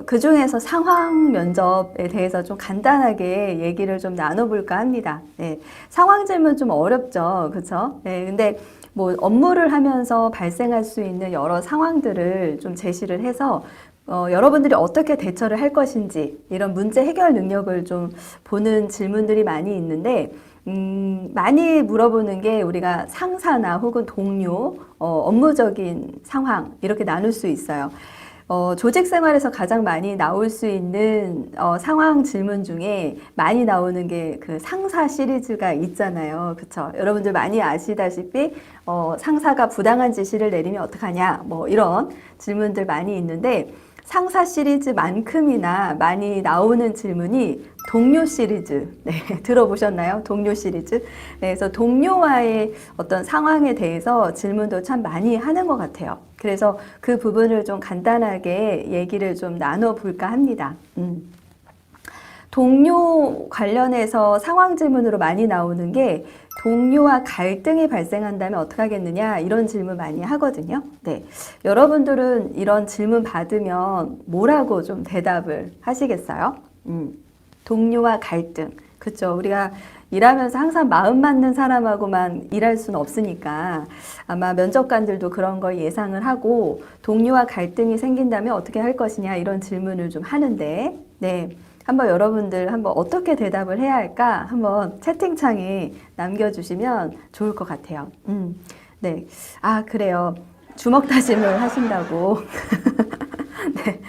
그 중에서 상황 면접에 대해서 좀 간단하게 얘기를 좀 나눠볼까 합니다. 네, 상황 질문 좀 어렵죠. 그쵸? 네, 근데 뭐 업무를 하면서 발생할 수 있는 여러 상황들을 좀 제시를 해서 여러분들이 어떻게 대처를 할 것인지 이런 문제 해결 능력을 좀 보는 질문들이 많이 있는데 많이 물어보는 게 우리가 상사나 혹은 동료, 업무적인 상황 이렇게 나눌 수 있어요. 조직 생활에서 가장 많이 나올 수 있는 상황 질문 중에 많이 나오는 게 그 상사 시리즈가 있잖아요. 그쵸? 여러분들 많이 아시다시피 상사가 부당한 지시를 내리면 어떡하냐 뭐 이런 질문들 많이 있는데 상사 시리즈만큼이나 많이 나오는 질문이 동료 시리즈. 네, 들어보셨나요? 동료 시리즈. 네, 그래서 동료와의 어떤 상황에 대해서 질문도 참 많이 하는 것 같아요. 그래서 그 부분을 좀 간단하게 얘기를 좀 나눠볼까 합니다. 동료 관련해서 상황 질문으로 많이 나오는 게 동료와 갈등이 발생한다면 어떻게 하겠느냐 이런 질문 많이 하거든요. 네, 여러분들은 이런 질문 받으면 뭐라고 좀 대답을 하시겠어요? 동료와 갈등. 그렇죠. 우리가 일하면서 항상 마음 맞는 사람하고만 일할 수는 없으니까 아마 면접관들도 그런 걸 예상을 하고 동료와 갈등이 생긴다면 어떻게 할 것이냐 이런 질문을 좀 하는데 네. 한번 여러분들 한번 어떻게 대답을 해야 할까 한번 채팅창에 남겨주시면 좋을 것 같아요. 네. 아, 그래요. 주먹 다짐을 하신다고. 네.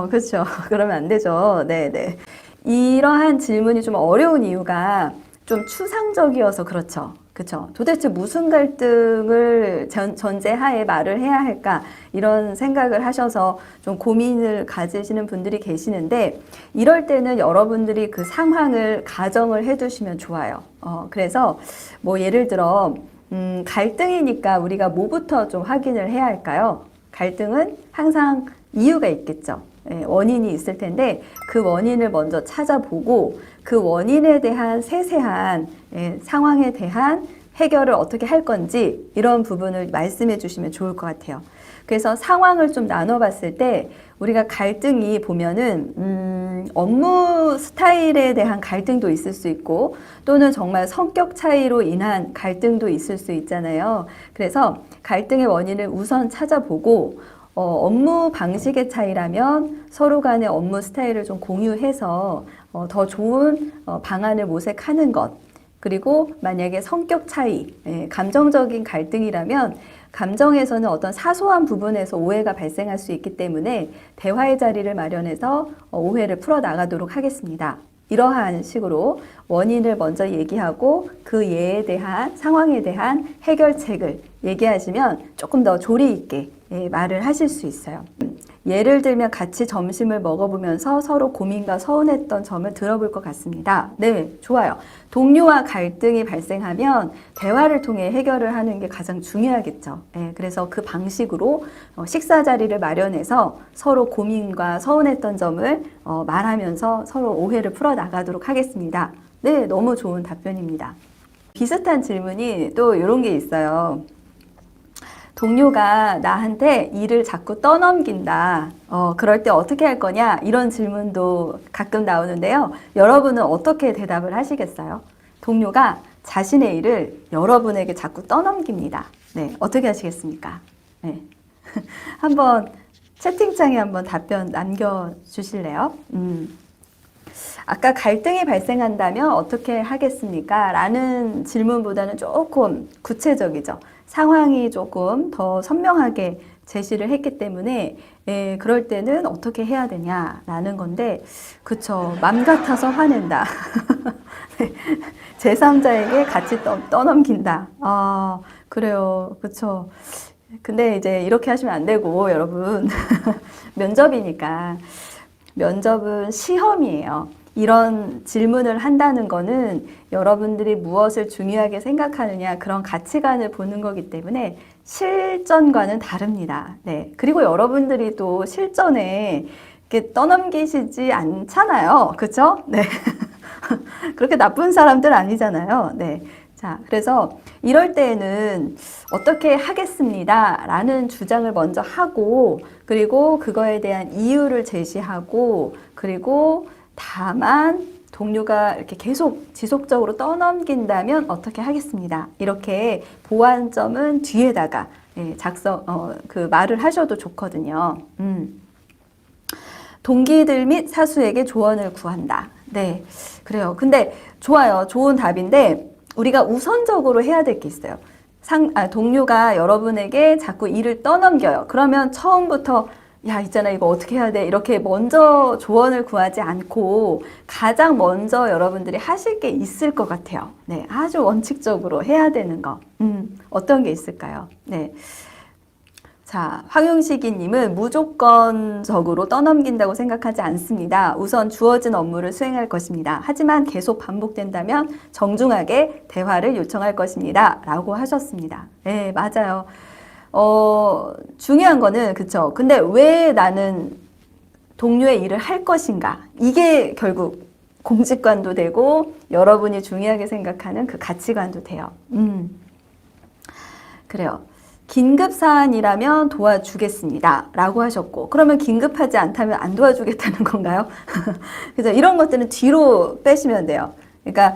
그렇죠. 그러면 안 되죠. 네, 네. 이러한 질문이 좀 어려운 이유가 좀 추상적이어서 그렇죠. 그렇죠. 도대체 무슨 갈등을 전제하에 말을 해야 할까 이런 생각을 하셔서 좀 고민을 가지시는 분들이 계시는데 이럴 때는 여러분들이 그 상황을 가정을 해두시면 좋아요. 그래서 뭐 예를 들어 갈등이니까 우리가 뭐부터 좀 확인을 해야 할까요? 갈등은 항상 이유가 있겠죠. 원인이 있을 텐데 그 원인을 먼저 찾아보고 그 원인에 대한 세세한 상황에 대한 해결을 어떻게 할 건지 이런 부분을 말씀해 주시면 좋을 것 같아요. 그래서 상황을 좀 나눠봤을 때 우리가 갈등이 보면은 업무 스타일에 대한 갈등도 있을 수 있고 또는 정말 성격 차이로 인한 갈등도 있을 수 있잖아요. 그래서 갈등의 원인을 우선 찾아보고 업무 방식의 차이라면 서로 간의 업무 스타일을 좀 공유해서 더 좋은 방안을 모색하는 것. 그리고 만약에 성격 차이, 감정적인 갈등이라면 감정에서는 어떤 사소한 부분에서 오해가 발생할 수 있기 때문에 대화의 자리를 마련해서 오해를 풀어 나가도록 하겠습니다. 이러한 식으로 원인을 먼저 얘기하고 그 예에 대한 상황에 대한 해결책을 얘기하시면 조금 더 조리 있게 말을 하실 수 있어요. 예를 들면 같이 점심을 먹어보면서 서로 고민과 서운했던 점을 들어볼 것 같습니다. 네, 좋아요. 동료와 갈등이 발생하면 대화를 통해 해결을 하는 게 가장 중요하겠죠. 네, 그래서 그 방식으로 식사 자리를 마련해서 서로 고민과 서운했던 점을 말하면서 서로 오해를 풀어 나가도록 하겠습니다. 네, 너무 좋은 답변입니다. 비슷한 질문이 또 이런 게 있어요. 동료가 나한테 일을 자꾸 떠넘긴다. 그럴 때 어떻게 할 거냐? 이런 질문도 가끔 나오는데요. 여러분은 어떻게 대답을 하시겠어요? 동료가 자신의 일을 여러분에게 자꾸 떠넘깁니다. 네, 어떻게 하시겠습니까? 네. 한번 채팅창에 한번 답변 남겨주실래요? 아까 갈등이 발생한다면 어떻게 하겠습니까? 라는 질문보다는 조금 구체적이죠. 상황이 조금 더 선명하게 제시를 했기 때문에 그럴 때는 어떻게 해야 되냐라는 건데 그쵸. 맘 같아서 화낸다. 제3자에게 같이 떠넘긴다. 아, 그래요. 그쵸. 근데 이제 이렇게 하시면 안 되고 여러분 면접이니까 면접은 시험이에요. 이런 질문을 한다는 거는 여러분들이 무엇을 중요하게 생각하느냐 그런 가치관을 보는 거기 때문에 실전과는 다릅니다. 네. 그리고 여러분들이 또 실전에 이렇게 떠넘기시지 않잖아요. 그렇죠? 네. 그렇게 나쁜 사람들 아니잖아요. 네. 자, 그래서 이럴 때에는 어떻게 하겠습니다 라는 주장을 먼저 하고, 그리고 그거에 대한 이유를 제시하고, 그리고 다만 동료가 이렇게 계속 지속적으로 떠넘긴다면 어떻게 하겠습니다. 이렇게 보완점은 뒤에다가 그 말을 하셔도 좋거든요. 동기들 및 사수에게 조언을 구한다. 네, 그래요. 근데 좋아요. 좋은 답인데 우리가 우선적으로 해야 될 게 있어요. 동료가 여러분에게 자꾸 일을 떠넘겨요. 그러면 처음부터 야, 있잖아, 이거 어떻게 해야 돼? 이렇게 먼저 조언을 구하지 않고 가장 먼저 여러분들이 하실 게 있을 것 같아요. 네, 아주 원칙적으로 해야 되는 거. 어떤 게 있을까요? 네. 자, 황용식이님은 무조건적으로 떠넘긴다고 생각하지 않습니다. 우선 주어진 업무를 수행할 것입니다. 하지만 계속 반복된다면 정중하게 대화를 요청할 것입니다. 라고 하셨습니다. 네, 맞아요. 중요한 거는, 그쵸. 근데 왜 나는 동료의 일을 할 것인가? 이게 결국 공직관도 되고 여러분이 중요하게 생각하는 그 가치관도 돼요. 그래요. 긴급 사안이라면 도와주겠습니다. 라고 하셨고, 그러면 긴급하지 않다면 안 도와주겠다는 건가요? 그래서 이런 것들은 뒤로 빼시면 돼요. 그러니까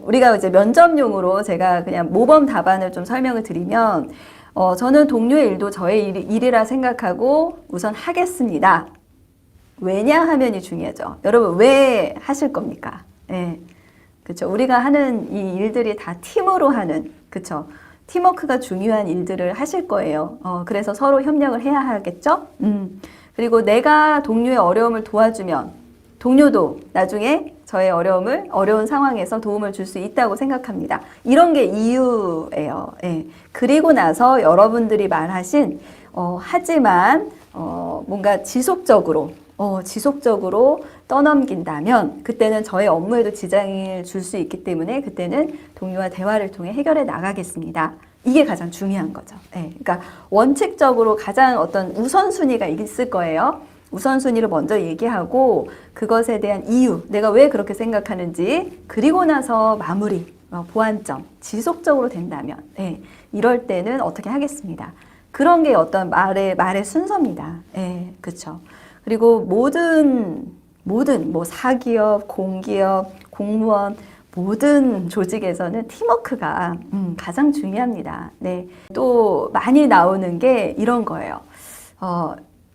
우리가 이제 면접용으로 제가 그냥 모범 답안을 좀 설명을 드리면, 저는 동료의 일도 저의 일이라 생각하고 우선 하겠습니다. 왜냐 하면이 중요하죠. 여러분, 왜 하실 겁니까? 예. 그쵸. 우리가 하는 이 일들이 다 팀으로 하는, 그쵸. 팀워크가 중요한 일들을 하실 거예요. 그래서 서로 협력을 해야 하겠죠? 그리고 내가 동료의 어려움을 도와주면 동료도 나중에 저의 어려운 상황에서 도움을 줄 수 있다고 생각합니다. 이런 게 이유예요. 예. 그리고 나서 여러분들이 말하신, 하지만, 뭔가 지속적으로 떠넘긴다면 그때는 저의 업무에도 지장을 줄 수 있기 때문에 그때는 동료와 대화를 통해 해결해 나가겠습니다. 이게 가장 중요한 거죠. 네, 그러니까 원칙적으로 가장 어떤 우선순위가 있을 거예요. 우선순위를 먼저 얘기하고 그것에 대한 이유, 내가 왜 그렇게 생각하는지, 그리고 나서 마무리, 보완점, 지속적으로 된다면 네, 이럴 때는 어떻게 하겠습니다. 그런 게 어떤 말의 순서입니다. 네, 그렇죠. 그리고 모든 뭐 사기업, 공기업, 공무원 모든 조직에서는 팀워크가 가장 중요합니다. 네. 또 많이 나오는 게 이런 거예요.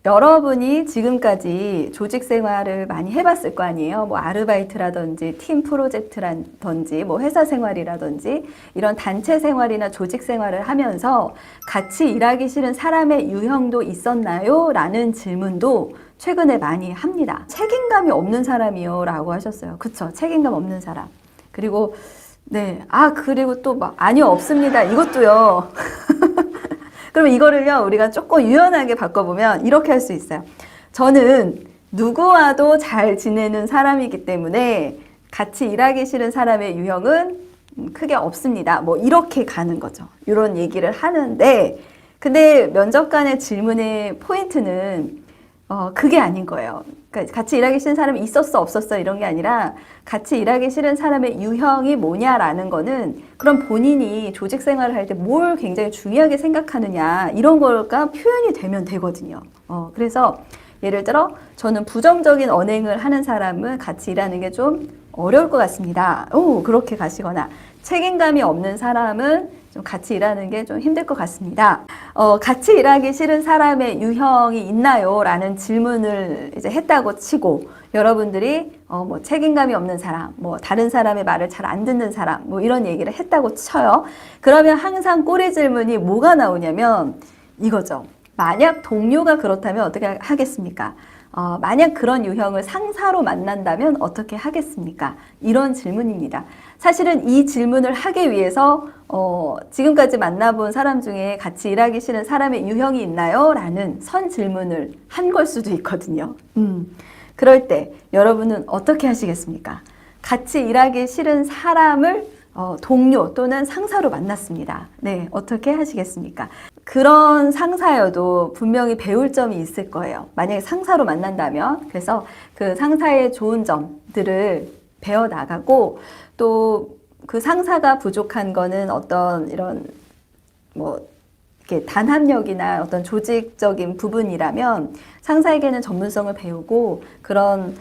여러분이 지금까지 조직 생활을 많이 해봤을 거 아니에요. 뭐 아르바이트라든지 팀 프로젝트라든지 뭐 회사 생활이라든지 이런 단체 생활이나 조직 생활을 하면서 같이 일하기 싫은 사람의 유형도 있었나요? 라는 질문도 최근에 많이 합니다. 책임감이 없는 사람이요 라고 하셨어요. 그쵸? 책임감 없는 사람. 그리고 네, 그리고 또 막 아니요, 없습니다. 이것도요. 그러면 이거를요, 우리가 조금 유연하게 바꿔보면 이렇게 할 수 있어요. 저는 누구와도 잘 지내는 사람이기 때문에 같이 일하기 싫은 사람의 유형은 크게 없습니다. 뭐 이렇게 가는 거죠. 이런 얘기를 하는데, 근데 면접관의 질문의 포인트는 그게 아닌 거예요. 그러니까 같이 일하기 싫은 사람이 있었어, 없었어 이런 게 아니라 같이 일하기 싫은 사람의 유형이 뭐냐라는 거는 그럼 본인이 조직 생활을 할 때 뭘 굉장히 중요하게 생각하느냐 이런 거가 표현이 되면 되거든요. 그래서 예를 들어 저는 부정적인 언행을 하는 사람은 같이 일하는 게 좀 어려울 것 같습니다. 그렇게 가시거나 책임감이 없는 사람은 좀 같이 일하는 게 좀 힘들 것 같습니다. 같이 일하기 싫은 사람의 유형이 있나요? 라는 질문을 이제 했다고 치고 여러분들이 뭐 책임감이 없는 사람, 뭐 다른 사람의 말을 잘 안 듣는 사람, 뭐 이런 얘기를 했다고 쳐요. 그러면 항상 꼬리 질문이 뭐가 나오냐면 이거죠. 만약 동료가 그렇다면 어떻게 하겠습니까? 만약 그런 유형을 상사로 만난다면 어떻게 하겠습니까? 이런 질문입니다. 사실은 이 질문을 하기 위해서 지금까지 만나본 사람 중에 같이 일하기 싫은 사람의 유형이 있나요? 라는 선 질문을 한 걸 수도 있거든요. 그럴 때 여러분은 어떻게 하시겠습니까? 같이 일하기 싫은 사람을 동료 또는 상사로 만났습니다. 네, 어떻게 하시겠습니까? 그런 상사여도 분명히 배울 점이 있을 거예요. 만약에 상사로 만난다면. 그래서 그 상사의 좋은 점들을 배워나가고 또 그 상사가 부족한 거는 어떤 이런 뭐 이렇게 단합력이나 어떤 조직적인 부분이라면 상사에게는 전문성을 배우고 그런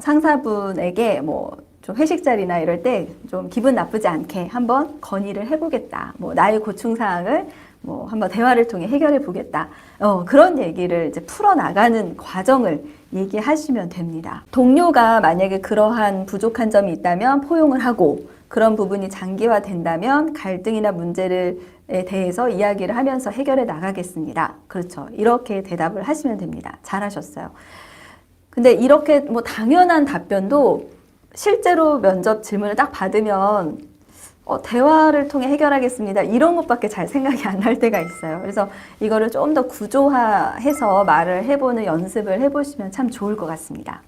상사분에게 뭐 좀 회식 자리나 이럴 때 좀 기분 나쁘지 않게 한번 건의를 해보겠다. 뭐 나의 고충 사항을 뭐 한번 대화를 통해 해결해 보겠다. 그런 얘기를 이제 풀어나가는 과정을 얘기하시면 됩니다. 동료가 만약에 그러한 부족한 점이 있다면 포용을 하고 그런 부분이 장기화된다면 갈등이나 문제에 대해서 이야기를 하면서 해결해 나가겠습니다. 그렇죠. 이렇게 대답을 하시면 됩니다. 잘하셨어요. 근데 이렇게 뭐 당연한 답변도 실제로 면접 질문을 딱 받으면 대화를 통해 해결하겠습니다. 이런 것밖에 잘 생각이 안 날 때가 있어요. 그래서 이거를 좀 더 구조화해서 말을 해보는 연습을 해보시면 참 좋을 것 같습니다.